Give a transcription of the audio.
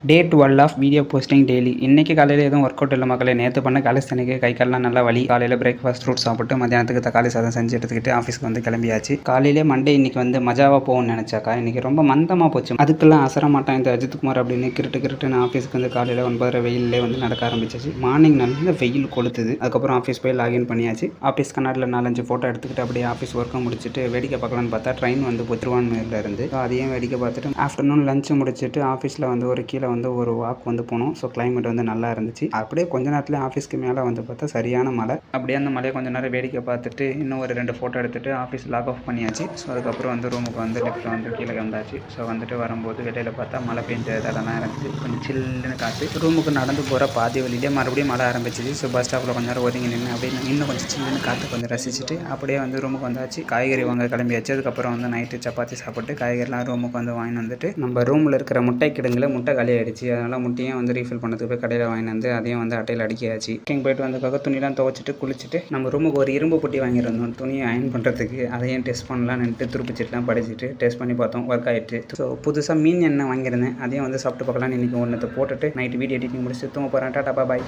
Day 12 of video posting daily. இன்றைக்கி காலையில் எதுவும் ஒர்க் அவுட் இல்லை மக்களே. நேற்று பண்ண காலிஸ்தானிக்கு கை கால்லாம் நல்லா வலி. காலையில் பிரேக்ஃபாஸ்ட் ஃப்ரூட் சாப்பிட்டு மத்தியானத்துக்கு தக்காளி சாதம் செஞ்சு எடுத்துக்கிட்டு ஆஃபீஸ்க்கு வந்து கிளம்பியாச்சு. காலையிலே மண்டே இன்னைக்கு வந்து மஜாவாக போகும்னு நினச்சாக்கா இன்றைக்கி ரொம்ப மந்தமாக போச்சு. அதுக்கெல்லாம் அசர மாட்டான் இந்த அஜித்குமார் அப்படின்னு கிருட்டுன்னு ஆஃபீஸ்க்கு வந்து காலையில் 9:30 வெயிலே வந்து நடக்க ஆரம்பிச்சிச்சு. மார்னிங் நல்ல வெயில் கொளுத்துது. அதுக்கப்புறம் ஆஃபீஸ் போய் லாகின் பண்ணியாச்சு. ஆஃபீஸ் கண்ணாடியில் 4-5 ஃபோட்டோ எடுத்துக்கிட்டு அப்படியே ஆஃபீஸ் ஒர்க்கை முடிச்சுட்டு வேடிக்கை பார்க்கலான்னு பார்த்தா ட்ரெயின் வந்து திருவான்மையூரில் இருந்து அதையும் வேடிக்கை பார்த்துட்டு ஆஃப்டர்நூன் லஞ்சு முடிச்சுட்டு ஆஃபீஸில் வந்து ஒரு கீழே வந்து ஒரு வாக் வந்து போனோம். ஸோ கிளைமேட் வந்து நல்லா இருந்துச்சு. அப்படியே கொஞ்ச நேரத்தில் ஆஃபீஸ்க்கு மேலே வந்து பார்த்தா சரியான மழை. அப்படியே அந்த மழையை கொஞ்சம் நேரம் வேடிக்கை பார்த்துட்டு இன்னும் ஒரு 2 ஃபோட்டோ எடுத்துகிட்டு ஆஃபீஸ் லாக் ஆஃப் பண்ணியாச்சு. ஸோ அதுக்கப்புறம் வந்து ரூமுக்கு வந்து லிஃப்ட்டில் வந்து கீழே வந்தாச்சு. ஸோ வந்துட்டு வரும்போது வெளியில் பார்த்தா மழை பெஞ்ச இடம்லாம் இருந்துச்சு. கொஞ்சம் சில்லுன்னு காற்று. ரூமுக்கு நடந்து போகிற பாதி வழியிலே மறுபடியும் மழை ஆரம்பிச்சிச்சு. ஸோ பஸ் ஸ்டாப்பில் கொஞ்சம் நேரம் ஒதுங்கி நின்று அப்படியே இன்னும் கொஞ்சம் சில்லுன்னு காற்று கொஞ்சம் ரசிச்சுட்டு அப்படியே வந்து ரூமுக்கு வந்தாச்சு. காய்கறி வாங்க கிளம்பியாச்சு. அதுக்கப்புறம் வந்து நைட்டு சப்பாத்தி சாப்பிட்டு காய்கறிலாம் ரூமுக்கு வந்து வாங்கி வந்துட்டு நம்ம ரூமில் இருக்கிற முட்டை கிடங்குல முட்டை காலி ஆகிடுச்சு. அதனால் முட்டையும் வந்து ரீஃபில் பண்ணதுக்கு போய் கடையில் வாங்கி வந்து அதையும் வந்து அட்டையில் அடிக்காச்சு. போயிட்டு வந்ததுக்காக துணிலாம் துவைச்சிட்டு குளிச்சுட்டு நம்ம ரூமுக்கு ஒரு இரும்பு புட்டி வாங்கியிருந்தோம் துணியை அயன் பண்ணுறதுக்கு. அதையும் டெஸ்ட் பண்ணலான்ட்டு துருப்பிச்சிட்டுலாம் படிச்சுட்டு டெஸ்ட் பண்ணி பார்த்தோம். ஒர்க் ஆகிட்டு. ஸோ புதுசாக மீன் எண்ணெய் வாங்கியிருந்தேன். அதையும் வந்து சாப்பிட்டு பார்க்கலான்னு இன்றைக்கி ஒன்றத்தை போட்டுட்டு நைட்டு வீடியோ எடிட்டிங் முடிச்சுட்டு தூங்க போகிறேன். டாடா பாய்.